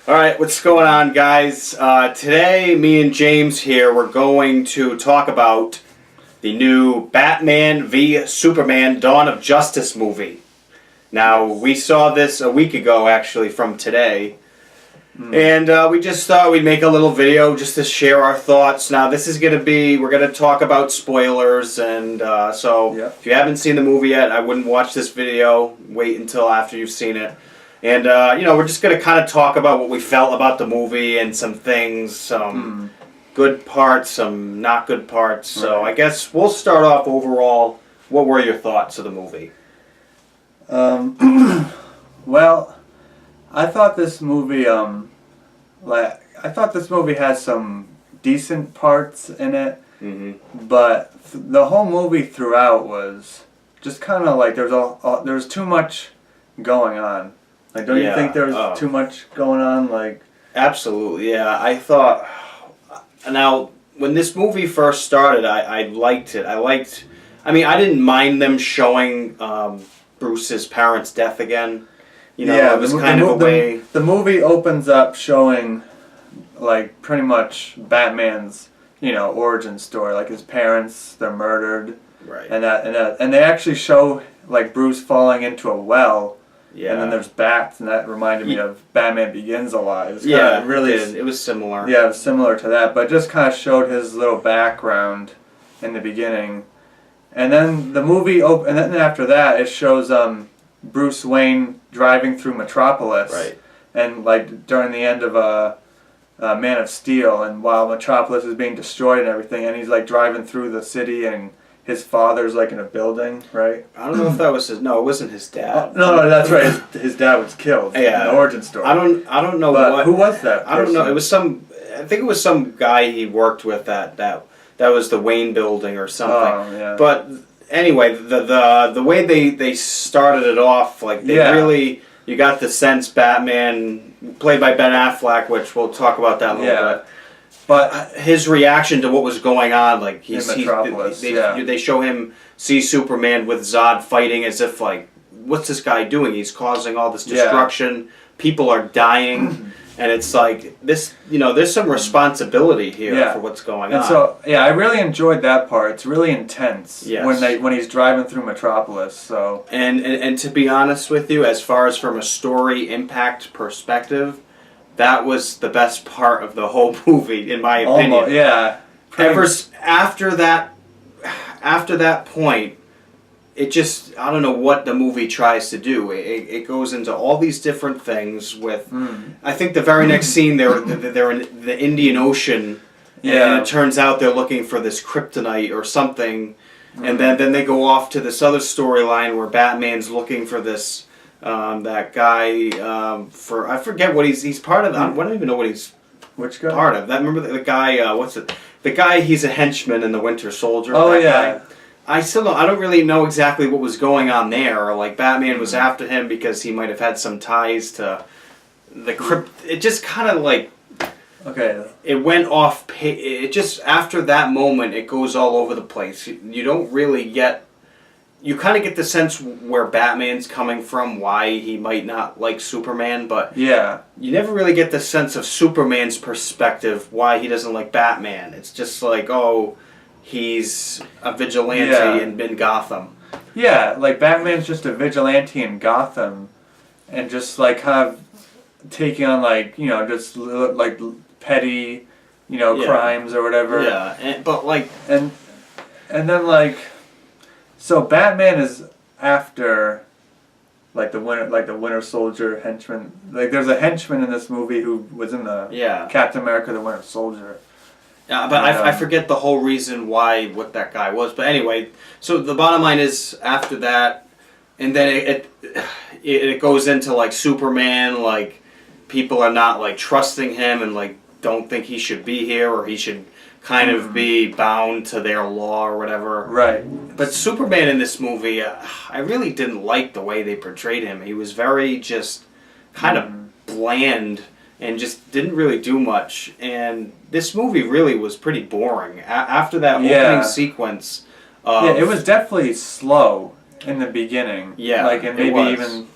All right, what's going on, guys? Today, me and James here, we're going to talk about the new Batman v Superman Dawn of Justice movie. Now, we saw this a week ago, actually, from today. And we just thought we'd make a little video just to share our thoughts. Now, this is going to be, we're going to talk about spoilers, and if you haven't seen the movie yet, I wouldn't watch this video. Wait until after you've seen it. And, we're just going to kind of talk about what we felt about the movie and some things, some good parts, some not good parts. So I guess we'll start off overall. What were your thoughts of the movie? Well, I thought this movie, had some decent parts in it, but the whole movie throughout was just kind of like there's too much going on. Like, don't you think there was too much going on? Like, absolutely, yeah. I thought. Now, when this movie first started, I liked it. I mean, I didn't mind them showing Bruce's parents' death again. It was kind of a way. The movie opens up showing, like, pretty much Batman's, origin story. Like, his parents, they're murdered, right? And they actually show, like, Bruce falling into a well. Yeah. And then there's bats, and that reminded me of Batman Begins a lot. It was similar. Yeah, it was similar to that, but it just kind of showed his little background in the beginning. And then the movie and then after that, it shows Bruce Wayne driving through Metropolis. Right. And, like, during the end of Man of Steel, and while Metropolis is being destroyed and everything, and he's, like, driving through the city, and his father's, like, in a building, right? I don't know if that was his. No, it wasn't his dad. No, that's right. His dad was killed. Yeah. In the origin story. I don't know what. Who was that person? I don't know. It was some. I think it was some guy he worked with that was the Wayne building or something. Oh, yeah. But anyway, the way they started it off, like really, you got the sense Batman, played by Ben Affleck, which we'll talk about that in a little bit. But his reaction to what was going on, like they show him see Superman with Zod fighting as if, like, what's this guy doing? He's causing all this destruction. Yeah. People are dying, and it's like this. There's some responsibility here for what's going on. So I really enjoyed that part. It's really intense when he's driving through Metropolis. So and to be honest with you, as far as from a story impact perspective, that was the best part of the whole movie, in my opinion. Almost, yeah. After that point, it just, I don't know what the movie tries to do. It goes into all these different things with, I think the very next scene, they're in the Indian Ocean, and it turns out they're looking for this kryptonite or something, and then they go off to this other storyline where Batman's looking for this, that guy, I forget what he's part of. I don't even know what he's part of. Remember the guy, the guy, he's a henchman in the Winter Soldier. Oh, yeah. Guy. I don't really know exactly what was going on there. Like, Batman was after him because he might have had some ties to the crypt. It just kind of, like, it went off. It just, after that moment, it goes all over the place. You don't really get. You kind of get the sense where Batman's coming from, why he might not like Superman, but you never really get the sense of Superman's perspective, why he doesn't like Batman. It's just like, he's a vigilante in Gotham. Yeah, like, Batman's just a vigilante in Gotham, and just, like, kind of taking on, like, just, like, petty, crimes or whatever. Yeah, and then, like, so Batman is after, like, the Winter Soldier henchman. Like, there's a henchman in this movie who was in the Captain America: The Winter Soldier. Yeah, but I forget the whole reason what that guy was. But anyway, so the bottom line is, after that, and then it goes into, like, Superman, like, people are not, like, trusting him and, like, don't think he should be here, or he should kind of be bound to their law or whatever. Right. But Superman in this movie, I really didn't like the way they portrayed him. He was very just kind of bland and just didn't really do much. And this movie really was pretty boring. After that opening sequence. It was definitely slow in the beginning. Yeah, like, and maybe even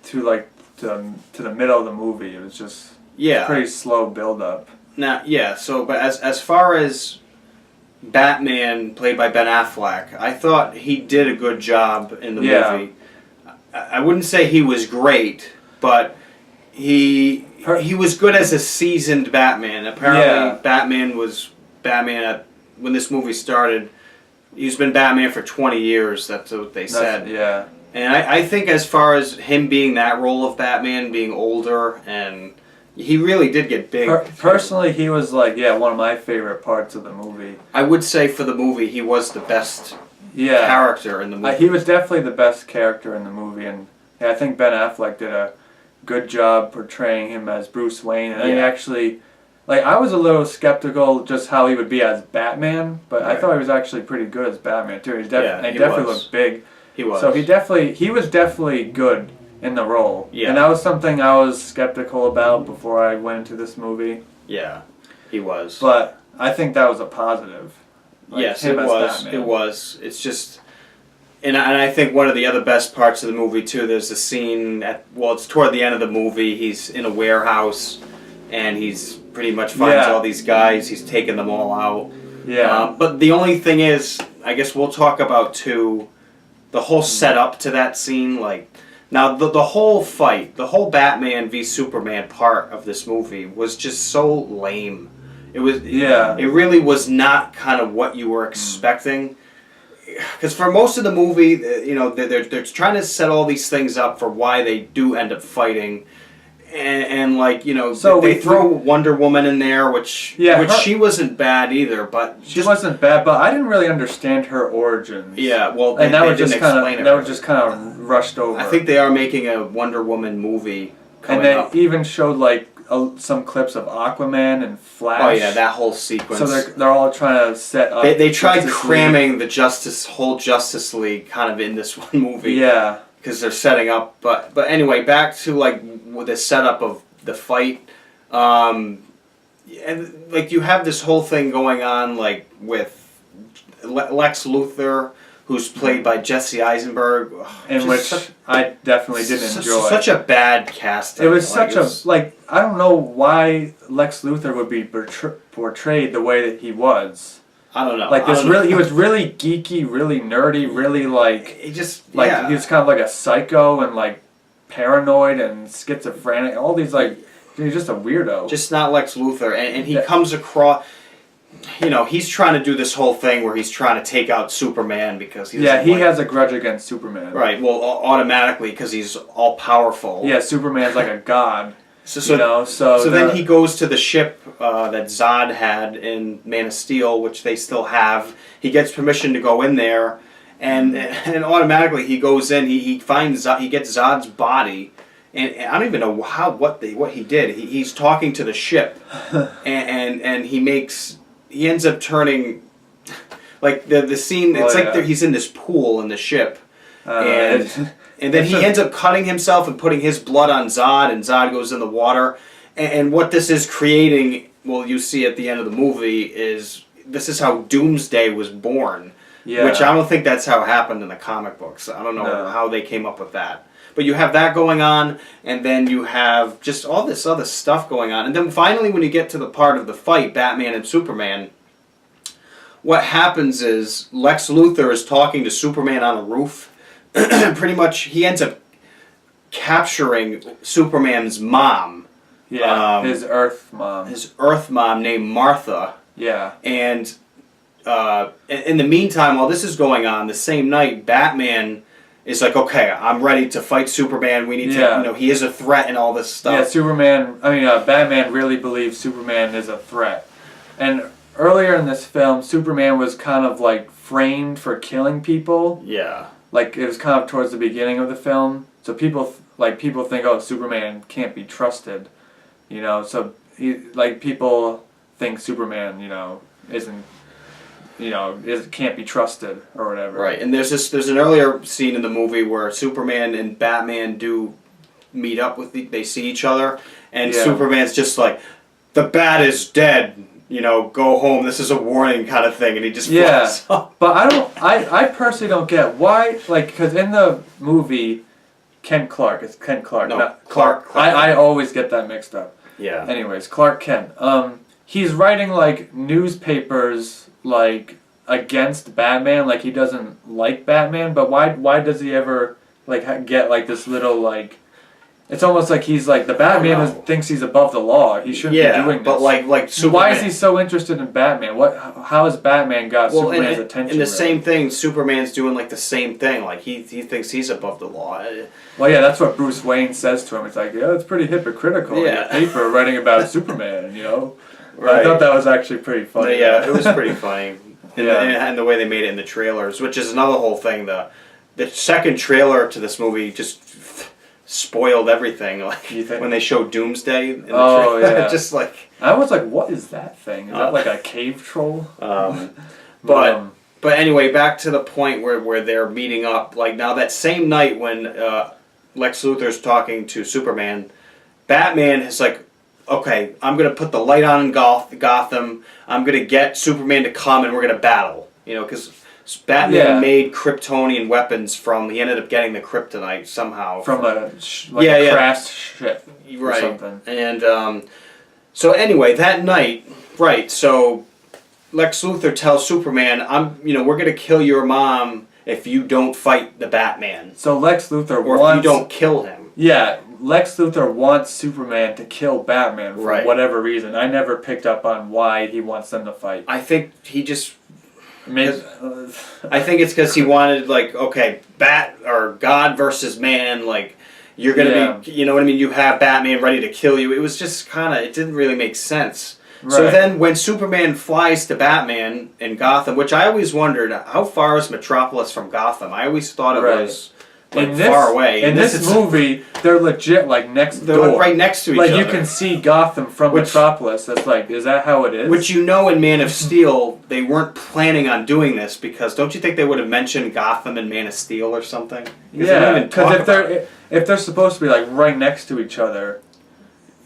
to, like, to the middle of the movie. It was just Yeah. Pretty slow build up. Now, yeah. So, but as far as Batman, played by Ben Affleck, I thought he did a good job in the movie. I wouldn't say he was great, but he was good as a seasoned Batman. Apparently, Batman was Batman when this movie started. He's been Batman for 20 years. That's what they said. Yeah. And I think as far as him being that role of Batman, being older, and he really did get big. Personally, he was like, one of my favorite parts of the movie. I would say for the movie, he was the best character in the movie. He was definitely the best character in the movie, and I think Ben Affleck did a good job portraying him as Bruce Wayne. And he actually, I was a little skeptical just how he would be as Batman, but I thought he was actually pretty good as Batman too. He definitely looked big. He was. So he was definitely good in the role. Yeah. And that was something I was skeptical about before I went into this movie. Yeah, he was. But I think that was a positive. Yes, it was. Batman. It was. It's just, and I think one of the other best parts of the movie too. There's a scene it's toward the end of the movie. He's in a warehouse, and he's pretty much finds all these guys. He's taking them all out. Yeah. But the only thing is, I guess we'll talk about too, the whole setup to that scene. Now the whole fight, the whole Batman v Superman part of this movie was just so lame. It was. Yeah. It really was not kind of what you were expecting. Because for most of the movie, they're trying to set all these things up for why they do end up fighting, and they throw Wonder Woman in there, which she wasn't bad either, but she wasn't bad, but I didn't really understand her origins. Yeah, well, and that was just kind of rushed over. I think they are making a Wonder Woman movie coming up. And they even showed some clips of Aquaman and Flash. Oh yeah, that whole sequence. So they're all trying to set up. They tried cramming the whole Justice League kind of in this one movie. Yeah. Because they're setting up, but anyway, back to with the setup of the fight, and you have this whole thing going on with Lex Luthor, who's played by Jesse Eisenberg, in which I definitely didn't enjoy. Such a bad casting. It was I don't know why Lex Luthor would be portrayed the way that he was. I don't know. He was really geeky, really nerdy, really he was kind of like a psycho and paranoid and schizophrenic. All these he's just a weirdo. Just not Lex Luthor, and he comes across. He's trying to do this whole thing where he's trying to take out Superman because he has a grudge against Superman. Right. Well, automatically because he's all powerful. Yeah, Superman's like a god. So then he goes to the ship that Zod had in Man of Steel, which they still have. He gets permission to go in there, and automatically he goes in. He finds he gets Zod's body, and I don't even know what he did. He's talking to the ship, and he ends up turning the scene. It's he's in this pool in the ship, and then he ends up cutting himself and putting his blood on Zod, and Zod goes in the water. And what this is creating, you see at the end of the movie, this is how Doomsday was born. Yeah. Which I don't think that's how it happened in the comic books. I don't know how they came up with that. But you have that going on, and then you have just all this other stuff going on. And then finally when you get to the part of the fight, Batman and Superman, what happens is Lex Luthor is talking to Superman on a roof. Pretty much, he ends up capturing Superman's mom. Yeah, his Earth mom. His Earth mom named Martha. Yeah. And in the meantime, while this is going on, the same night, Batman is like, okay, I'm ready to fight Superman. We need to, he is a threat and all this stuff. Yeah, Batman really believes Superman is a threat. And earlier in this film, Superman was kind of framed for killing people. Yeah. It was kind of towards the beginning of the film, so people think, oh, Superman can't be trusted, So people think Superman, isn't, can't be trusted or whatever. Right, and there's an earlier scene in the movie where Superman and Batman do meet up they see each other, and Superman's just like, the Bat is dead. Go home. This is a warning, kind of thing, and he just flies off. But I personally don't get why, because in the movie, it's Ken Clark. No, Not Clark. I always get that mixed up. Yeah. Anyways, Clark Kent. He's writing like newspapers like against Batman. Like he doesn't like Batman, but why does he ever like get like this little like? It's almost like he's like the Batman thinks he's above the law. He shouldn't be doing this. But like Superman. Why is he so interested in Batman? How has Batman got Superman's attention? And the same thing, Superman's doing like the same thing. Like he thinks he's above the law. Well, yeah, that's what Bruce Wayne says to him. It's like, yeah, it's pretty hypocritical. Yeah. In your paper writing about Superman, you know. Right. I thought that was actually pretty funny. Yeah, it was pretty funny. And the way they made it in the trailers, which is another whole thing. The second trailer to this movie just spoiled everything. Like when they showed Doomsday in the trailer, yeah. just like I was like, what is that thing? Is that like a cave troll? But anyway, back to the point where they're meeting up. Like now, that same night when Lex Luthor's talking to Superman, Batman is like, okay, I'm gonna put the light on in Gotham. I'm gonna get Superman to come, and we're gonna battle. You know, because Batman made Kryptonian weapons from. He ended up getting the kryptonite somehow from a crashed ship or something. And so anyway, that night, right? So Lex Luthor tells Superman, we're gonna kill your mom if you don't fight the Batman. So Lex Luthor if you don't kill him. Yeah, Lex Luthor wants Superman to kill Batman for whatever reason. I never picked up on why he wants them to fight. I think he just. I think it's because he wanted, like, okay, God versus man, like, you're gonna be, you know what I mean? You have Batman ready to kill you. It was just it didn't really make sense. Right. So then when Superman flies to Batman in Gotham, which I always wondered, how far is Metropolis from Gotham? I always thought it was far away. In this movie, they're legit next door. They're right next to each other. Like you can see Gotham from Metropolis. That's is that how it is? Which in Man of Steel, they weren't planning on doing this because don't you think they would have mentioned Gotham in Man of Steel or something? Yeah, because if they're supposed to be right next to each other,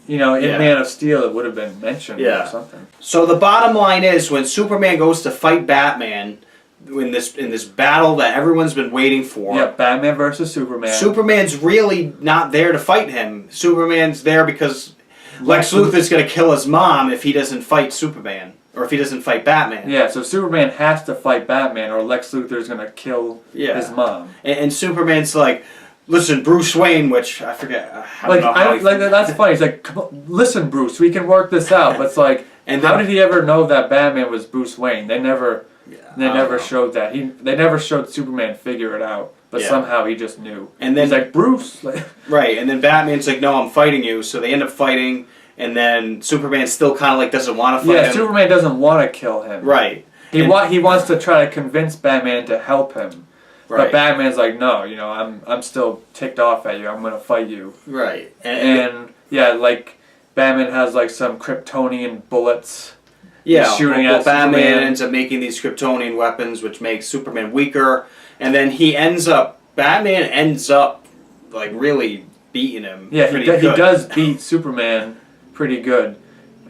in Man of Steel it would have been mentioned or something. So the bottom line is when Superman goes to fight Batman. In this battle that everyone's been waiting for. Yeah, Batman versus Superman. Superman's really not there to fight him. Superman's there because Lex Luthor's going to kill his mom if he doesn't fight Superman. Or if he doesn't fight Batman. Yeah, so Superman has to fight Batman or Lex Luthor's going to kill his mom. And Superman's like, listen, Bruce Wayne, which I forget. That's funny. He's like, come on, listen, Bruce, we can work this out. But it's like, how did he ever know that Batman was Bruce Wayne? They never showed that. They never showed Superman figure it out, but somehow he just knew. And then he's like, Bruce. Right, and then Batman's like, no, I'm fighting you. So they end up fighting, and then Superman still kind of doesn't want to fight him. Yeah, Superman doesn't want to kill him. Right. He wants to try to convince Batman to help him. Right. But Batman's like, no, I'm still ticked off at you. I'm going to fight you. Right. And Batman has some Kryptonian bullets. Yeah, shooting at Batman Superman. ends up making these Kryptonian weapons, which makes Superman weaker, and then Batman ends up really beating him. Yeah, he does beat Superman pretty good,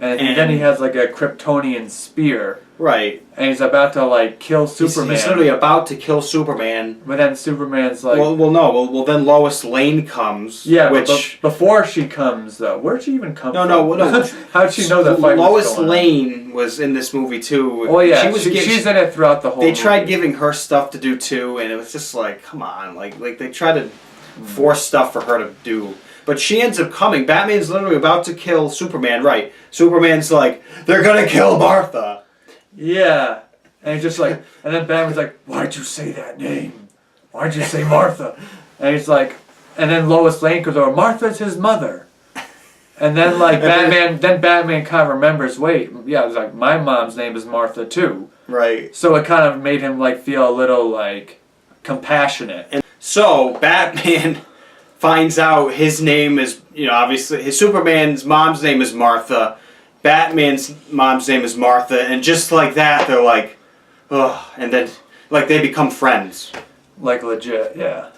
and then he has a Kryptonian spear. Right. And he's about to kill Superman. He's literally about to kill Superman. But then Superman's like... Well, then Lois Lane comes. Yeah, but before she comes, though. Where'd she even come from? No. How'd she know that fight Lois was going Lane was in this movie, too. Oh, yeah. She's in it throughout the whole movie. They tried giving her stuff to do, too, and it was just come on. They tried to force stuff for her to do. But she ends up coming. Batman's literally about to kill Superman, right? Superman's like, they're gonna kill Martha. Yeah, and he's just and then Batman's like, why'd you say that name? Why'd you say Martha? And he's like, and then Lois Lane goes over, Martha's his mother. And then Batman kind of remembers, wait, yeah, it's my mom's name is Martha too. Right. So it kind of made him feel a little compassionate. And so Batman finds out his name is, obviously Superman's mom's name is Martha. Batman's mom's name is Martha, and just like that, they're like, ugh, and then, they become friends. Legit, yeah.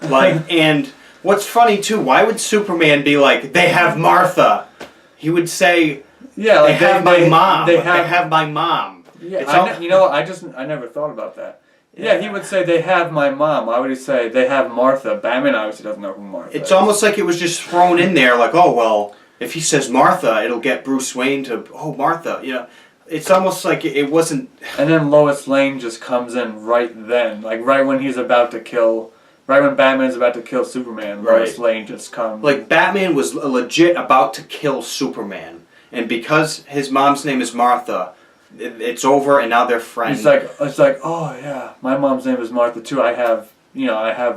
And what's funny, too, why would Superman be they have Martha? He would say, yeah, they have my mom. They have my mom. Yeah, I never thought about that. Yeah, he would say, they have my mom. Why would he say, they have Martha? Batman obviously doesn't know who Martha is. It's almost like it was just thrown in there, oh, well... if he says Martha, it'll get Bruce Wayne to, oh, Martha, It's almost like it wasn't... And then Lois Lane just comes in right then. Like, right when he's about to kill... Right when Batman's about to kill Superman, Lois Lane just comes. Like, Batman was legit about to kill Superman. And because his mom's name is Martha, it's over and now they're friends. It's like, oh, yeah, my mom's name is Martha, too. I have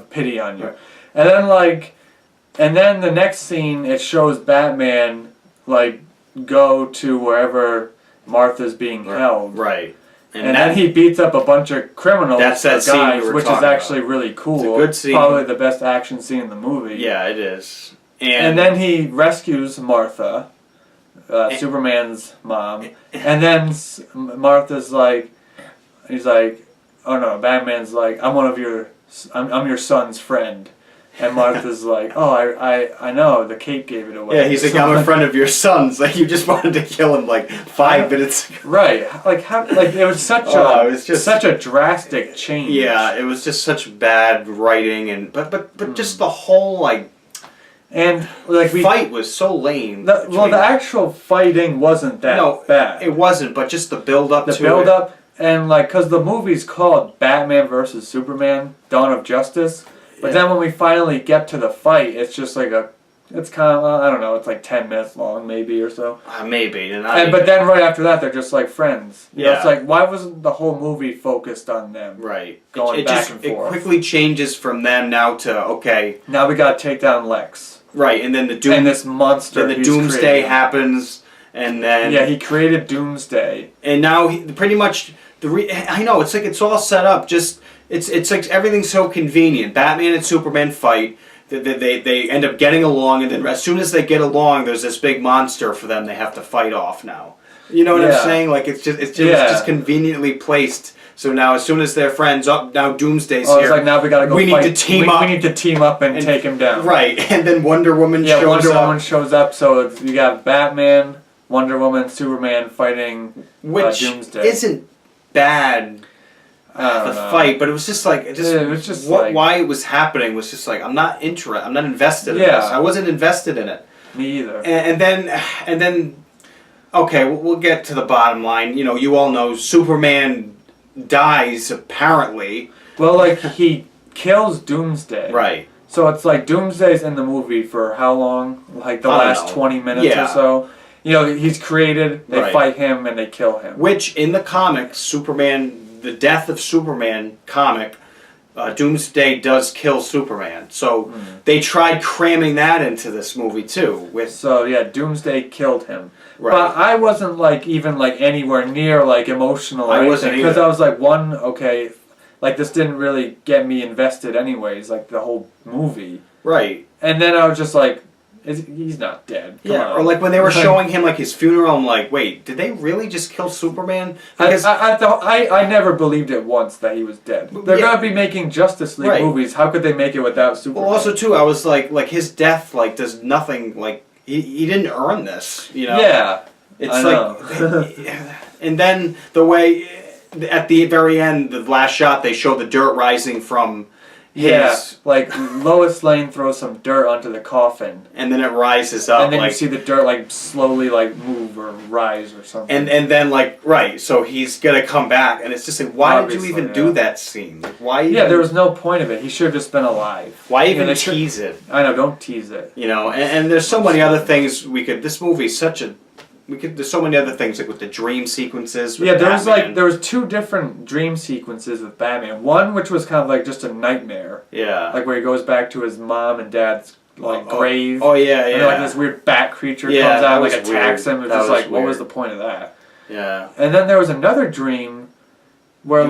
pity on you. Right. And then the next scene, it shows Batman, go to wherever Martha's being held. Right. And then he beats up a bunch of criminals, guys, which is actually really cool. It's a good scene. Probably the best action scene in the movie. Yeah, it is. And then he rescues Martha, Superman's mom. And then Martha's he's like, oh no, Batman's like, I'm your son's friend. And Martha's like, oh, I know, the cape gave it away. Yeah, he's like, I'm a friend of your son's. Like, you just wanted to kill him 5 minutes ago. Right. It was such a drastic change. Yeah, it was just such bad writing but just the whole fight was so lame. The actual fighting wasn't that bad. It wasn't, but just the build up to it. The build up and because the movie's called Batman vs Superman: Dawn of Justice. But then when we finally get to the fight, it's just it's kind of, I don't know, it's 10 minutes long maybe or so. Maybe. But then right after that, they're just friends. Yeah. It's why wasn't the whole movie focused on them? Right. Going back and forth. It quickly changes from them now to, okay. Now we got to take down Lex. Right, and then and this monster. Then the Doomsday happens, and then... Yeah, he created Doomsday. And now, pretty much, I know, it's all set up, just... It's like everything's so convenient. Batman and Superman fight. They end up getting along, and then as soon as they get along, there's this big monster for them they have to fight off now. You know what I'm saying? It's just conveniently placed. So now, as soon as they're friends, now Doomsday's here. It's now we gotta go. We need to team up. We need to team up and take him down. Right, and then Wonder Woman shows up. Wonder Woman shows up. So you got Batman, Wonder Woman, Superman fighting Doomsday. Which isn't bad. The fight, but it was just why it was happening was just I'm not invested in this. I wasn't invested in it. Me either. And then, okay, we'll get to the bottom line. You all know Superman dies apparently. Well, he kills Doomsday. Right. So it's Doomsday's in the movie for how long? The last 20 minutes or so. He's created. They fight him and they kill him. Which in the comics, Superman. The Death of Superman comic, Doomsday does kill Superman. So they tried cramming that into this movie too. Doomsday killed him. Right. But I wasn't even anywhere near emotional. I wasn't because I was this didn't really get me invested anyways. The whole movie. Right. And then I was just he's not dead. Come on. Or when they were showing him his funeral, I'm wait, did they really just kill Superman? Because I never believed it once that he was dead. They're gonna be making Justice League movies. How could they make it without Superman? Well, also too, I was his death does nothing. He didn't earn this. Yeah. It's and then the way at the very end, the last shot, they show the dirt rising from. Lois Lane throws some dirt onto the coffin. And then it rises up. And then you see the dirt slowly move or rise or something. And then so he's gonna come back and it's just why did you even do that scene? Why even, there was no point of it. He should have just been alive. Why even tease it? I know, don't tease it. And there's so many other things this movie's there's so many other things with the dream sequences. With there was 2 different dream sequences with Batman. One which was kind of just a nightmare. Yeah. Where he goes back to his mom and dad's grave. Oh yeah, yeah. And this weird bat creature comes out and attacks him. It's just what was the point of that? Yeah. And then there was another dream where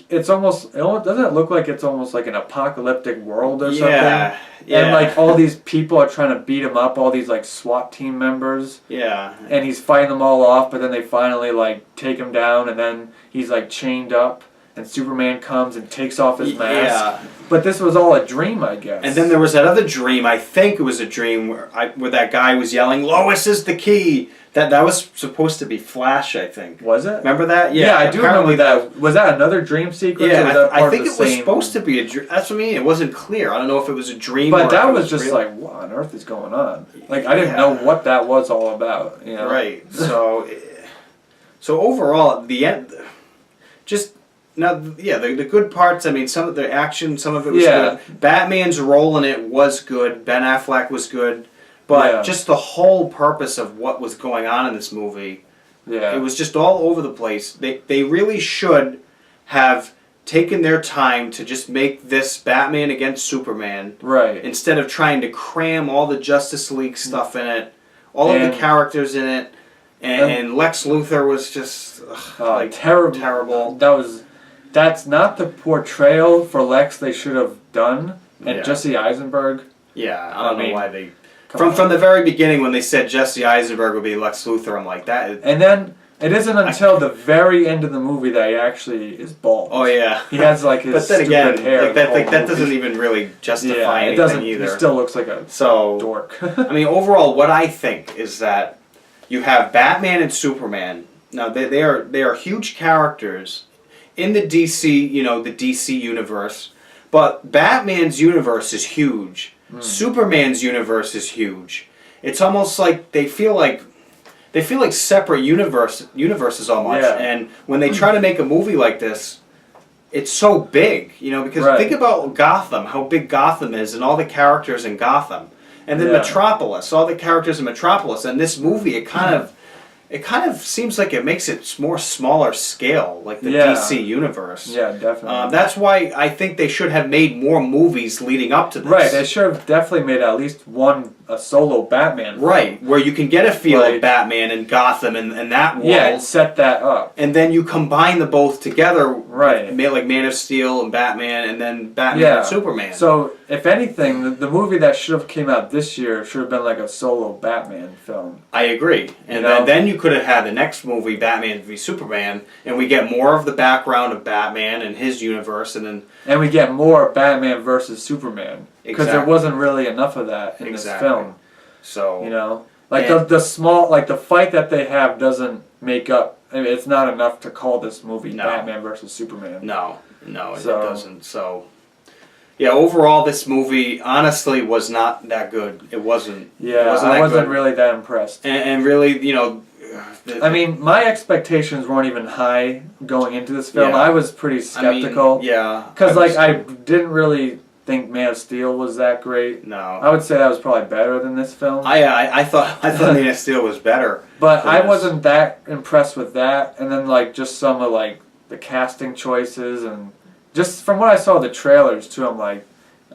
it's almost doesn't it look like it's almost like an apocalyptic world or something? Yeah. And all these people are trying to beat him up, all these SWAT team members. Yeah. And he's fighting them all off, but then they finally take him down, and then he's chained up, and Superman comes and takes off his mask. Yeah. But this was all a dream, I guess. And then there was that other dream. I think it was a dream where that guy was yelling, "Lois is the key That was supposed to be Flash, I think. Was it? Remember that? Yeah, I do remember that. Was that another dream sequence? Yeah, or was that part I think of the it was same... supposed to be a dream. That's what I mean. It wasn't clear. I don't know if it was a dream. But or that if it was just real. like, what on earth is going on? Like, I didn't know what that was all about. You know? Right. So overall, at the end, just now, yeah, the good parts. I mean, some of the action, some of it was good. Batman's role in it was good. Ben Affleck was good. But just the whole purpose of what was going on in this movie, it was just all over the place. They really should have taken their time to just make this Batman against Superman. Right. Instead of trying to cram all the Justice League stuff in it, all of the characters in it, and Lex Luthor was just terrible. That's not the portrayal for Lex they should have done. And Jesse Eisenberg. Yeah, I don't know why they... From the very beginning, when they said Jesse Eisenberg would be Lex Luthor, I'm like, that is... And then, it isn't until the very end of the movie that he actually is bald. Oh, yeah. He has, like, his but then again, hair. That doesn't even really justify anything either. He still looks like a dork. I mean, overall, what I think is that you have Batman and Superman. Now, they are huge characters in the DC, the DC universe. But Batman's universe is huge. Superman's universe is huge. It's almost like they feel like separate universes almost. Yeah. And when they try to make a movie like this, it's so big, because think about Gotham, how big Gotham is, and all the characters in Gotham, and then Metropolis, all the characters in Metropolis. And this movie, it kind of seems like it makes it more smaller scale, like the DC universe. Yeah, definitely. That's why I think they should have made more movies leading up to this. Right, they should have definitely made at least a solo Batman film. Right, where you can get a feel of Batman and Gotham and that world. Yeah, and set that up. And then you combine the both together. Right. Like Man of Steel and Batman, and then Batman and Superman. So, if anything, the movie that should have came out this year should have been like a solo Batman film. I agree. And then you could have had the next movie, Batman v Superman, and we get more of the background of Batman and his universe, and we get more Batman versus Superman. Because there wasn't really enough of that in this film. So the fight that they have doesn't make up. I mean, it's not enough to call this movie Batman versus Superman. No, it doesn't. So, yeah, overall, this movie honestly was not that good. It wasn't. Yeah, I wasn't really that impressed. And really, I mean, my expectations weren't even high going into this film. I was pretty skeptical. Because I didn't really think Man of Steel was that great. No. I would say that was probably better than this film. I thought Man of Steel was better. But I wasn't that impressed with that. And then just some of the casting choices, and just from what I saw the trailers too, I'm like,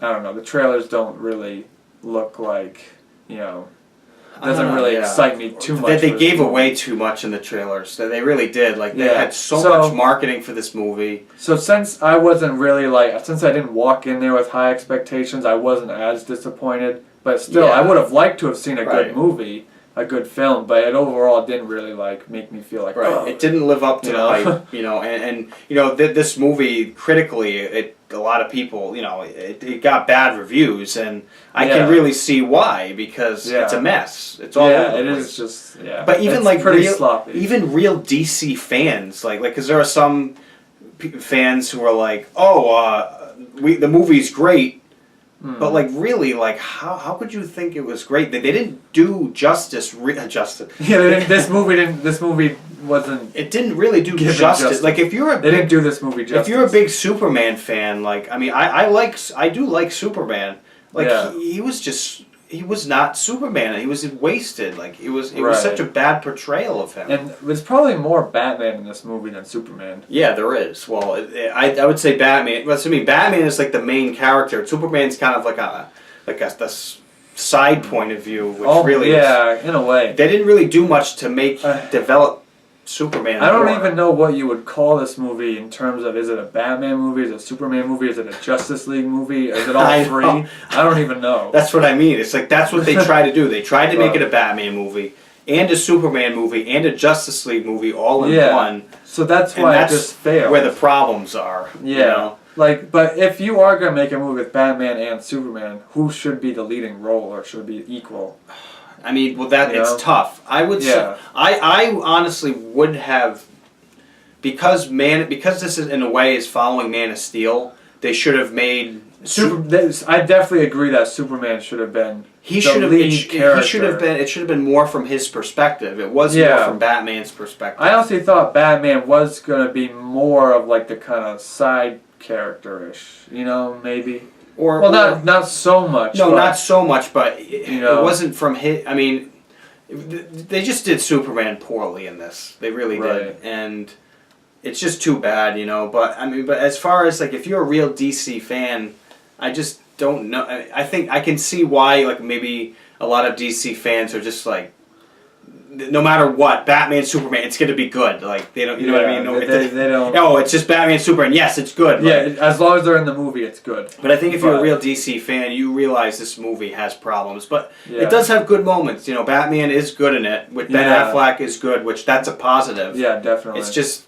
I don't know, the trailers don't really look like, doesn't really excite me too much. They gave away too much in the trailers. They really did. They had so much marketing for this movie. So since I wasn't really since I didn't walk in there with high expectations, I wasn't as disappointed. But still, I would have liked to have seen a good movie, a good film. But it overall didn't really make me feel like it didn't live up to the hype. And this movie critically, a lot of people, it got bad reviews, and I can really see why, because it's a mess. It's all over the place. Is just But even pretty sloppy. Even real DC fans, because there are some fans who are like, the movie's great. But really, how could you think it was great? They didn't do justice. This movie wasn't. It didn't really do justice. They didn't do this movie justice. If you're a big Superman fan, I do like Superman. He was not Superman. He was wasted. It was such a bad portrayal of him. And there's probably more Batman in this movie than Superman. Yeah, there is. Well, I would say Batman. Well, Batman is the main character. Superman's kind of the side point of view, which in a way. They didn't really do much to develop Superman. I don't even know what you would call this movie in terms of, is it a Batman movie, is it a Superman movie, is it a Justice League movie, is it all three? I don't even know. That's what I mean. It's that's what they try to do. They tried to make it a Batman movie and a Superman movie and a Justice League movie all in one. So that's why it just failed. Where the problems are. Yeah. But if you are going to make a movie with Batman and Superman, who should be the leading role, or should it be equal? I mean, well, that You it's know? tough. I would say, Yeah. I honestly would have, because this is in a way is following Man of Steel. They should have made I definitely agree that Superman should have been he the should have lead he character. should have been. It should have been more from his perspective. It was more Yeah. from Batman's perspective. I honestly thought Batman was going to be more of like the kind of side character-ish, you know, maybe. Or Not so much. no, but, not so much, but it know. wasn't from his. I mean, they just did Superman poorly in this. They really did, Right. and it's just too bad, you know. But I mean, but as far as like if you're a real DC fan, I just don't know. I think I can see why like maybe a lot of DC fans are just like, no matter what, Batman, Superman, it's going to be good. Like they don't, you know what I mean? No, They don't. oh, it's just Batman, Superman. Yes, it's good. Yeah, Like, as long as they're in the movie, it's good. but I think if you're a real DC fan, you realize this movie has problems. But Yeah. it does have good moments. You know, Batman is good in it. With Ben Yeah. Affleck is good, which that's a positive. Yeah, definitely. It's just,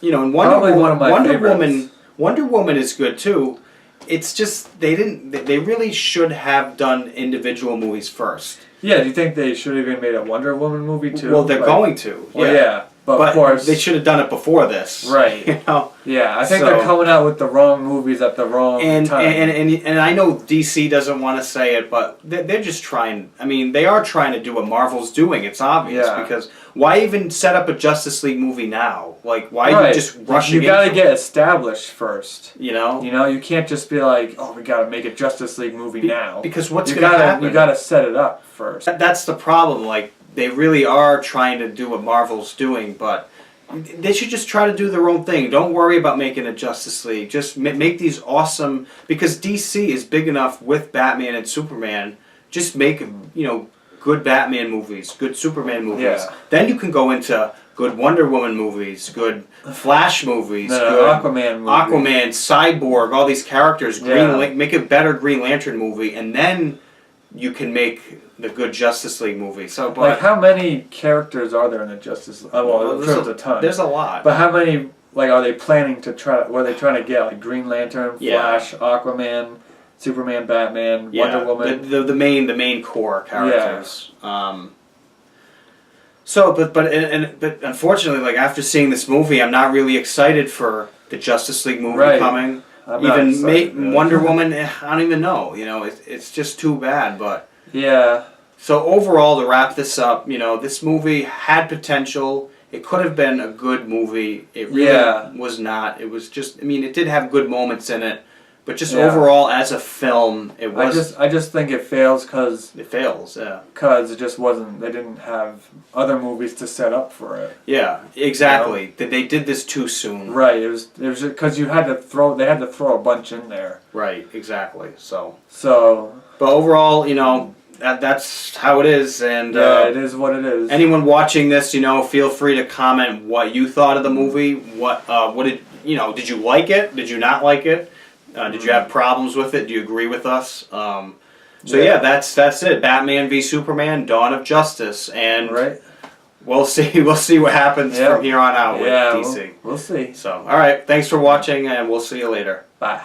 you know, and Probably one of my Wonder favorites. Woman is good too. It's just they didn't. They really should have done individual movies first. Yeah, do you think they should have even made a Wonder Woman movie too? Well, they're Like- going to. Well, yeah, but But of course they should have done it before this. Right. You know. Yeah, I think So- they're coming out with the wrong movies at the wrong And, time. and I know DC doesn't want to say it, but they're just trying. I mean, they are trying to do what Marvel's doing. It's obvious Yeah. because why even set up a Justice League movie now? Like, why right. you just rushing? You gotta into get established first. it, you know. You know, you can't just be like, oh, we gotta make a Justice League movie now. Because what's you going to gotta happen? you gotta set it up first. That's the problem. Like, they really are trying to do what Marvel's doing, but they should just try to do their own thing. Don't worry about making a Justice League. Just make these awesome, because DC is big enough with Batman and Superman. Just make, you know, good Batman movies, good Superman movies. Yeah. Then you can go into good Wonder Woman movies, good Flash movies, The good Aquaman movie. Aquaman, Cyborg, all these characters. Yeah. Make a better Green Lantern movie, and then you can make the good Justice League movie. So, but Like, how many characters are there in the Justice League? Well, I'm sure there's there's a ton. There's a lot. But how many, like, are they planning to try, what are they trying to get? Like, Green Lantern, Yeah. Flash, Aquaman, Superman, Batman, Wonder Woman? the main core characters. So, but unfortunately, like after seeing this movie, I'm not really excited for the Justice League movie Right. coming. I'm not excited, really. Wonder Woman, I don't even know. You know, it's just too bad. But Yeah. so overall, to wrap this up, you know, this movie had potential. It could have been a good movie. It really was not. It was just. I mean, it did have good moments in it, but just overall as a film, it was. I just think it fails because It fails. Yeah. it just wasn't. They didn't have other movies to set up for it. Yeah. Exactly. They did this too soon. Right. It was because you had to throw. They had to throw a bunch in there. Right. Exactly. So. So But overall, you know, that's how it is. And it is what it is. anyone watching this, you know, feel free to comment what you thought of the movie. What did you know? Did you like it? Did you not like it? Did you have problems with it? Do you agree with us? So yeah, that's it. Batman v Superman: Dawn of Justice, and Right. we'll see what happens from here on out with DC. We'll see. So all right, thanks for watching, and we'll see you later. Bye.